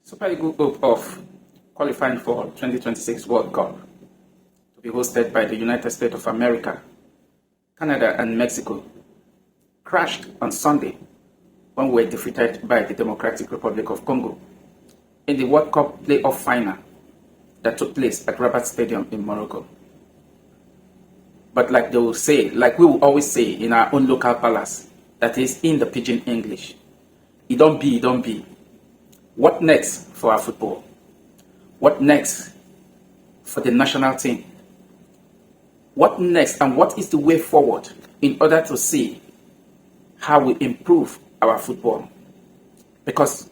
Super Eagles hope of qualifying for 2026 World Cup to be hosted by the United States of America, Canada and Mexico crashed on Sunday when we were defeated by the Democratic Republic of Congo in the World Cup playoff final that took place at Rabat Stadium in Morocco. But like they will say, like we will always say in our own local palace, that is in the pidgin English, it don't be. What next for our football? What next for the national team? What next, and what is the way forward in order to see how we improve our football? Because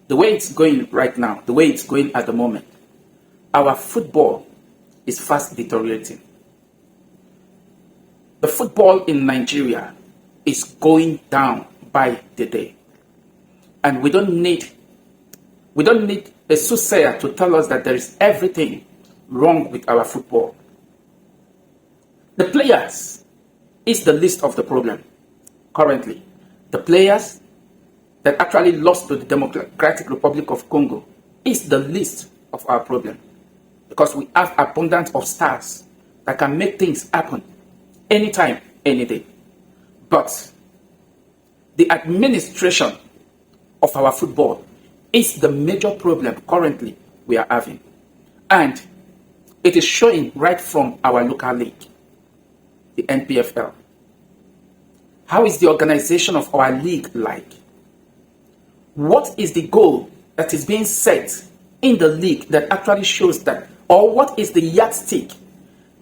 the way it's going right now, the way it's going at the moment, our football is fast deteriorating. The football in Nigeria is going down by the day. And we don't need a soothsayer to tell us that there is everything wrong with our football. The players is the least of the problem currently. The players that actually lost to the Democratic Republic of Congo is the least of our problem, because we have abundance of stars that can make things happen anytime, any day. But the administration of our football is the major problem currently we are having. And it is showing right from our local league, the NPFL. How is the organization of our league like? What is the goal that is being set in the league that actually shows that, or what is the yardstick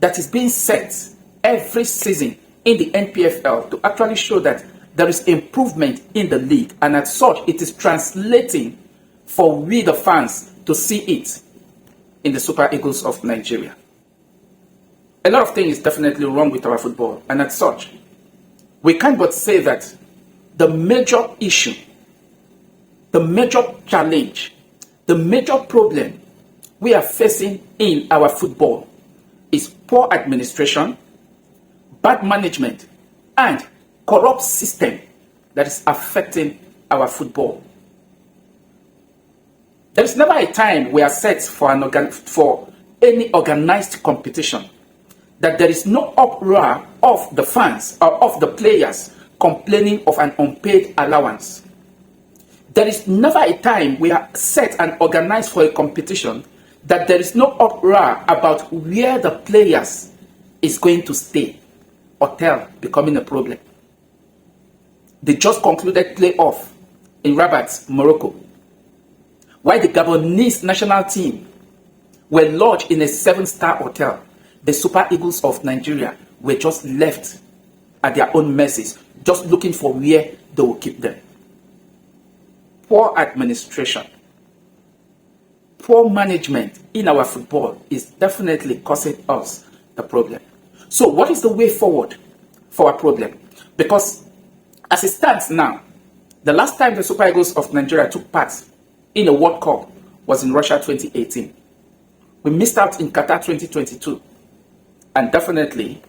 that is being set every season in the NPFL to actually show that there is improvement in the league, and as such it is translating for we the fans to see it in the Super Eagles of Nigeria? A lot of things definitely wrong with our football, and as such we can't but say that the major issue, the major challenge, the major problem we are facing in our football is poor administration, bad management, and corrupt system that is affecting our football. There is never a time we are set for any organized competition that there is no uproar of the fans or of the players complaining of an unpaid allowance. There is never a time we are set and organized for a competition that there is no uproar about where the players is going to stay. Hotel becoming a problem. They just concluded playoff in Rabat, Morocco, while the Gabonese national team were lodged in a 7-star hotel. The Super Eagles of Nigeria were just left at their own mercies, just looking for where they will keep them. Poor administration, poor management in our football is definitely causing us the problem. So what is the way forward for our problem? Because as it stands now, the last time the Super Eagles of Nigeria took part in a World Cup was in Russia 2018. We missed out in Qatar 2022. And definitely,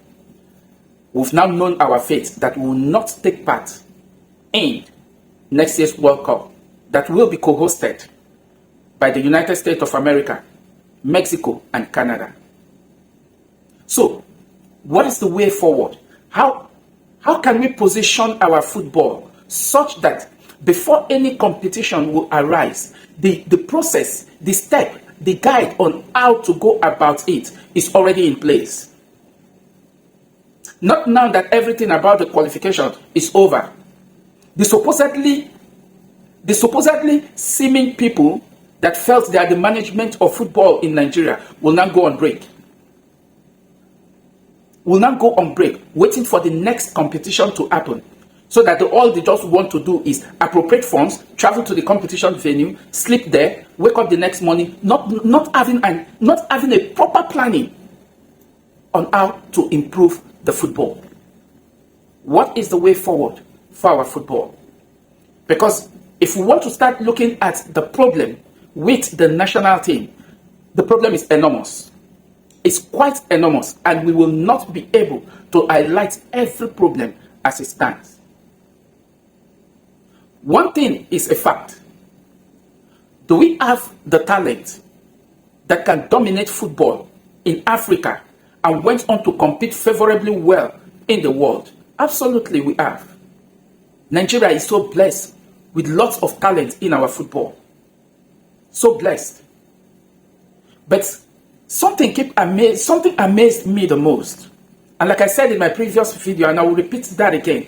we've now known our fate that we will not take part in next year's World Cup that will be co-hosted by the United States of America, Mexico, and Canada. So, what is the way forward? How can we position our football such that before any competition will arise, the process, the step, the guide on how to go about it is already in place? Not now that everything about the qualification is over. The supposedly seeming people that felt they are the management of football in Nigeria will now go on break. Waiting for the next competition to happen, so that all they just want to do is appropriate funds, travel to the competition venue, sleep there, wake up the next morning, not having a proper planning on how to improve the football. What is the way forward for our football? Because if we want to start looking at the problem with the national team, the problem is enormous. It's quite enormous, and we will not be able to highlight every problem as it stands. One thing is a fact. Do we have the talent that can dominate football in Africa and went on to compete favorably well in the world? Absolutely, we have. Nigeria is so blessed with lots of talent in our football. So blessed. But something amazed me the most. And like I said in my previous video, and I will repeat that again.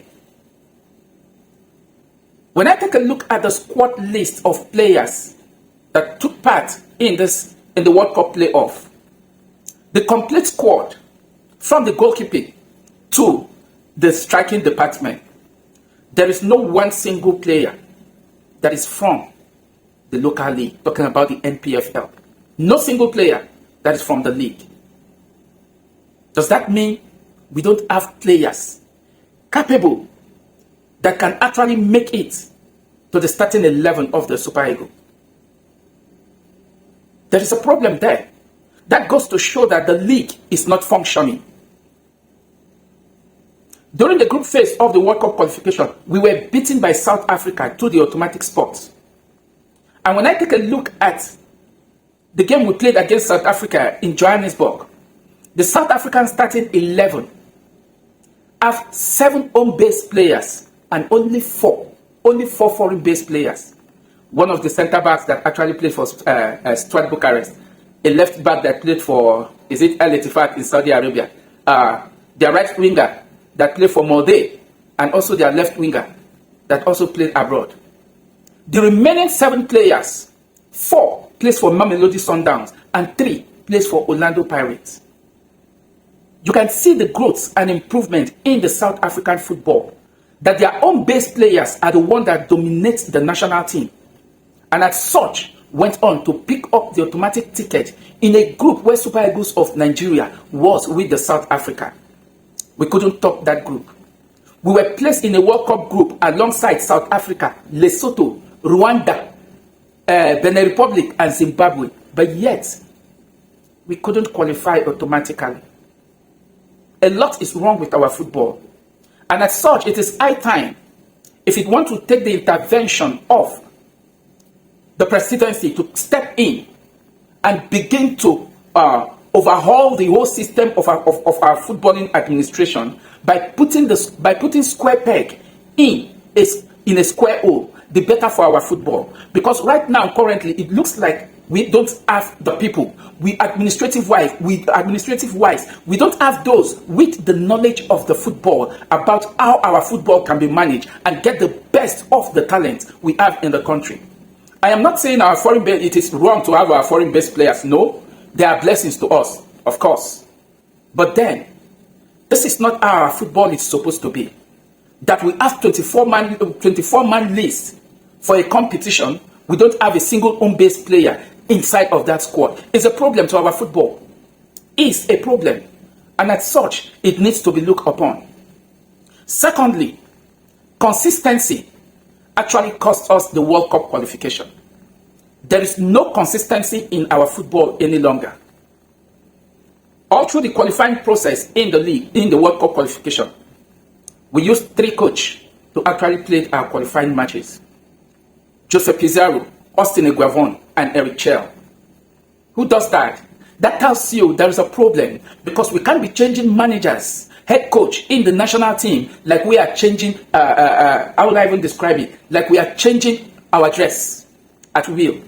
When I take a look at the squad list of players that took part in the World Cup playoff, the complete squad, from the goalkeeping to the striking department, there is no one single player that is from the local league, talking about the NPFL. No single player that is from the league. Does that mean we don't have players capable that can actually make it to the starting 11 of the Super Eagles? There is a problem there. That goes to show that the league is not functioning. During the group phase of the World Cup qualification, we were beaten by South Africa to the automatic spot. And when I take a look at the game we played against South Africa in Johannesburg, the South African starting 11 have 7 home-based players and only 4 foreign-based players. One of the centre-backs that actually played for Stuart Bucharest, a left-back that played for, is it Al Ettifaq in Saudi Arabia, their right winger that played for Molde, and also their left winger that also played abroad. The remaining 7 players, 4 plays for Mamelodi Sundowns and 3 plays for Orlando Pirates. You can see the growth and improvement in the South African football, that their own base players are the ones that dominate the national team, and as such went on to pick up the automatic ticket in a group where Super Eagles of Nigeria was with the South Africa. We couldn't top that group. We were placed in a World Cup group alongside South Africa, Lesotho, Rwanda, Benin Republic, and Zimbabwe. But yet, we couldn't qualify automatically. A lot is wrong with our football. And as such, it is high time, if it wants to take the intervention of the presidency to step in and begin to overhaul the whole system of our footballing administration by putting square peg in a square hole, the better for our football. Because right now, currently, it looks like we don't have the people. Administrative wise, we don't have those with the knowledge of the football about how our football can be managed and get the best of the talent we have in the country. I am not saying it is wrong to have our foreign-based players. No, they are blessings to us, of course. But then, this is not how our football is supposed to be. That we have 24-man list for a competition, we don't have a single home-based player inside of that squad. It's a problem to our football. It's a problem. And as such, it needs to be looked upon. Secondly, consistency actually cost us the World Cup qualification. There is no consistency in our football any longer. All through the qualifying process in the league, in the World Cup qualification, we used 3 coaches to actually play our qualifying matches. Joseph Pizarro, Austin Eguavon, and Eric Chell. Who does that? That tells you there is a problem, because we can't be changing managers, head coach in the national team like we are changing, how would I even describe it? Like we are changing our dress at will.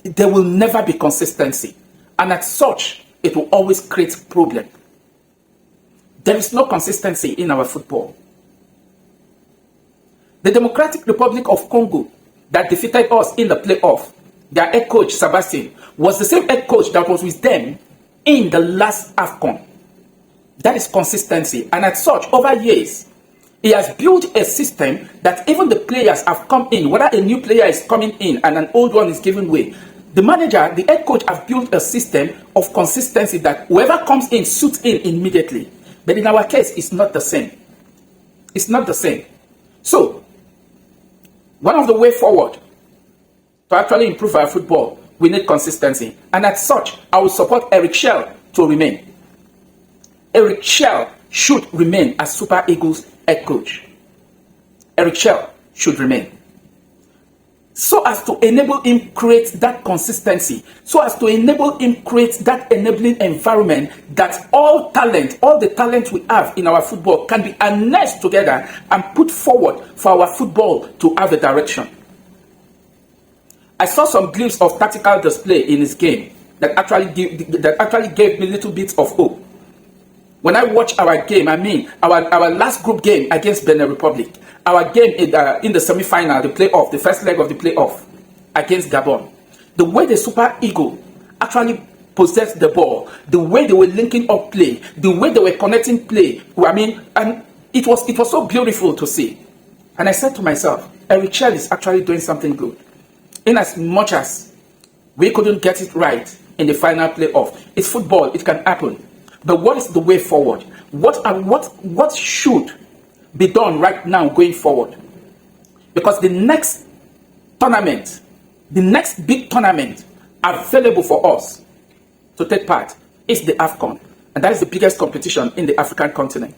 There will never be consistency. And as such, it will always create problem. There is no consistency in our football. The Democratic Republic of Congo that defeated us in the playoff, their head coach, Sebastian, was the same head coach that was with them in the last AFCON. That is consistency. And as such, over years, he has built a system that even the players have come in, whether a new player is coming in and an old one is given way. The manager, the head coach, have built a system of consistency that whoever comes in suits in immediately. But in our case, it's not the same. It's not the same. So, one of the way forward to actually improve our football, we need consistency. And as such, I will support Eric Chell to remain. Eric Chell should remain as Super Eagles head coach. Eric Chell should remain. so as to enable him create that consistency, so as to enable him create that enabling environment that all the talent we have in our football can be harnessed together and put forward for our football to have a direction. I saw some glimpse of tactical display in his game that actually gave me little bits of hope. When I watch our game, I mean our last group game against Benin Republic, our game in the semi-final, the playoff, the first leg of the playoff against Gabon, the way the Super Eagle actually possessed the ball, the way they were linking up play, the way they were connecting play, I mean, and it was so beautiful to see. And I said to myself, Eric Chell is actually doing something good. In as much as we couldn't get it right in the final playoff, it's football, it can happen. But what is the way forward? What should be done right now going forward? Because the next tournament, the next big tournament available for us to take part is the AFCON. And that is the biggest competition in the African continent.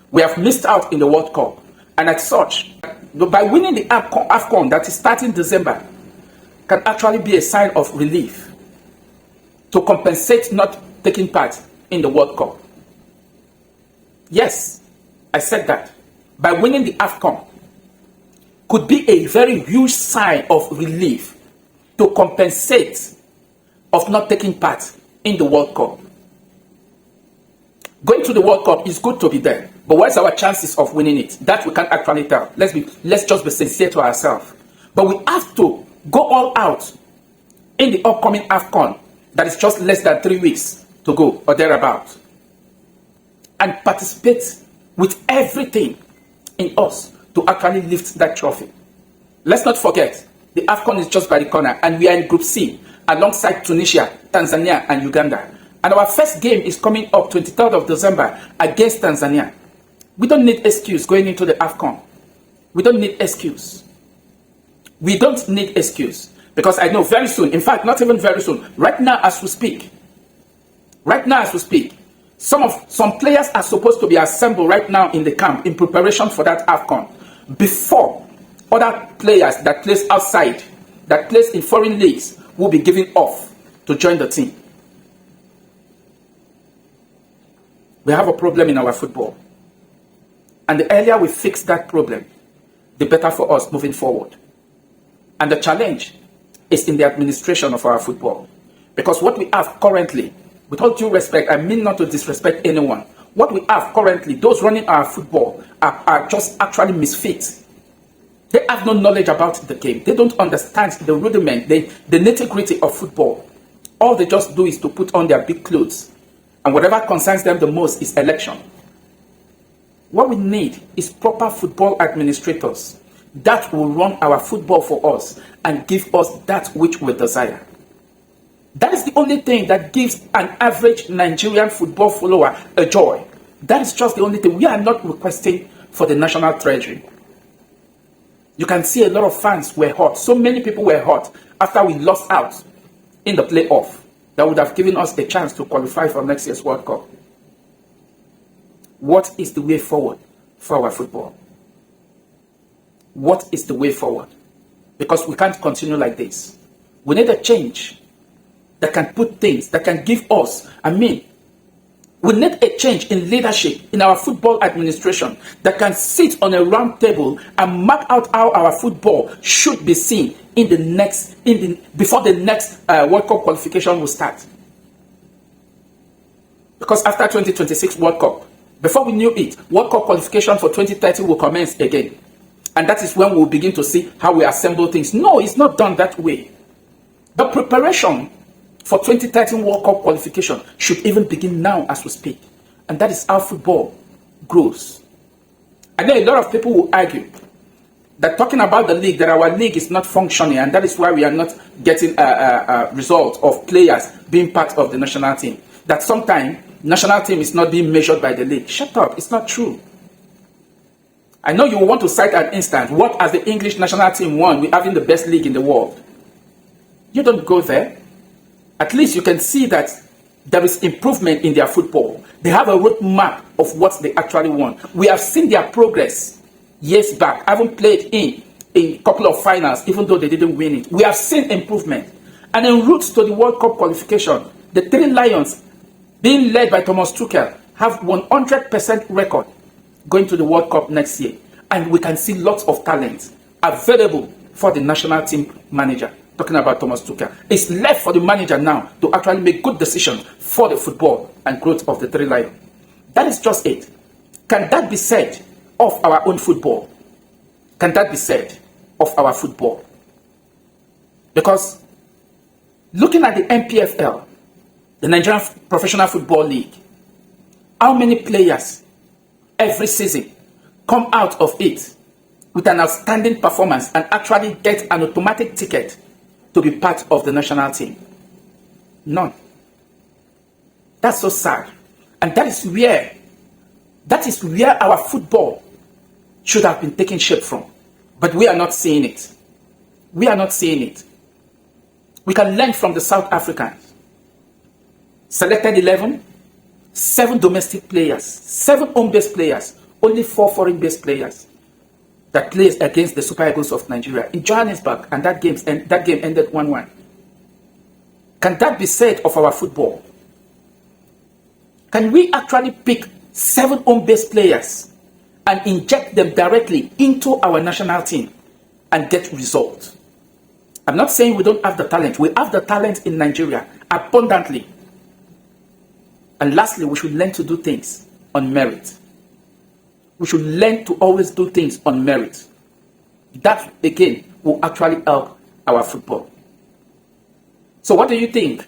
We have missed out in the World Cup. And as such, by winning the AFCON that is starting December, can actually be a sign of relief to compensate not taking part in the World Cup. Yes, I said that. By winning the AFCON could be a very huge sign of relief to compensate of not taking part in the World Cup. Going to the World Cup is good to be there, but what's our chances of winning it? That we can't actually tell. Let's just be sincere to ourselves. But we have to go all out in the upcoming AFCON that is just less than 3 weeks to go or thereabout, and participate with everything in us to actually lift that trophy. Let's not forget, the AFCON is just by the corner, and we are in Group C alongside Tunisia, Tanzania, and Uganda. And our first game is coming up 23rd of December against Tanzania. We don't need excuse going into the AFCON. We don't need excuse. We don't need excuse. Because I know very soon, in fact, not even very soon, right now as we speak, some players are supposed to be assembled right now in the camp in preparation for that AFCON before other players that plays outside, that plays in foreign leagues, will be given off to join the team. We have a problem in our football. And the earlier we fix that problem, the better for us moving forward. And the challenge is in the administration of our football. Because what we have currently, with all due respect, I mean not to disrespect anyone, what we have currently, those running our football are just actually misfits. They have no knowledge about the game. They don't understand the rudiment, the nitty-gritty of football. All they just do is to put on their big clothes. And whatever concerns them the most is election. What we need is proper football administrators that will run our football for us and give us that which we desire. That is the only thing that gives an average Nigerian football follower a joy. That is just the only thing. We are not requesting for the national treasury. You can see a lot of fans were hot. So many people were hot after we lost out in the playoff. That would have given us a chance to qualify for next year's World Cup. What is the way forward for our football? What is the way forward? Because we can't continue like this. We need a change that can put things, that can give us, we need a change in leadership in our football administration that can sit on a round table and map out how our football should be seen before the next World Cup qualification will start. Because after 2026 World Cup, before we knew it, World Cup qualification for 2030 will commence again. And that is when we'll begin to see how we assemble things. No, it's not done that way. The preparation for 2013 World Cup qualification should even begin now as we speak. And that is how football grows. I know a lot of people will argue that talking about the league, that our league is not functioning, and that is why we are not getting a result of players being part of the national team. That sometimes national team is not being measured by the league. Shut up, it's not true. I know you want to cite an instance. What has the English national team won? We're having the best league in the world. You don't go there. At least you can see that there is improvement in their football. They have a roadmap of what they actually want. We have seen their progress years back. I haven't played in in a couple of finals, even though they didn't win it. We have seen improvement. And en route to the World Cup qualification, the three Lions, being led by Thomas Tuchel, have 100% record going to the World Cup next year. And we can see lots of talent available for the national team manager. Talking about Thomas Tuchel. It's left for the manager now to actually make good decisions for the football and growth of the three Lions. That is just it. Can that be said of our own football? Can that be said of our football? Because looking at the NPFL, the Nigerian Professional Football League, how many players every season come out of it with an outstanding performance and actually get an automatic ticket to be part of the national team? None. That's so sad. And that is where our football should have been taking shape from. But we are not seeing it. We are not seeing it. We can learn from the South Africans. Selected 11, 7 domestic players, 7 home-based players, only 4 foreign-based players that plays against the Super Eagles of Nigeria in Johannesburg, and that game ended 1-1. Can that be said of our football? Can we actually pick 7 home-based players and inject them directly into our national team and get results? I'm not saying we don't have the talent. We have the talent in Nigeria abundantly. And lastly, we should learn to do things on merit. We should learn to always do things on merit. That, again, will actually help our football. So what do you think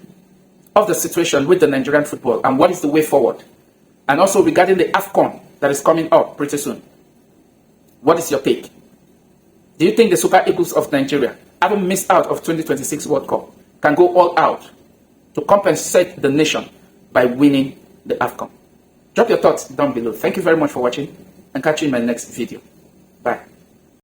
of the situation with the Nigerian football, and what is the way forward? And also regarding the AFCON that is coming up pretty soon. What is your take? Do you think the Super Eagles of Nigeria, having missed out of 2026 World Cup, can go all out to compensate the nation by winning the AFCON? Drop your thoughts down below. Thank you very much for watching, and catch you in my next video. Bye.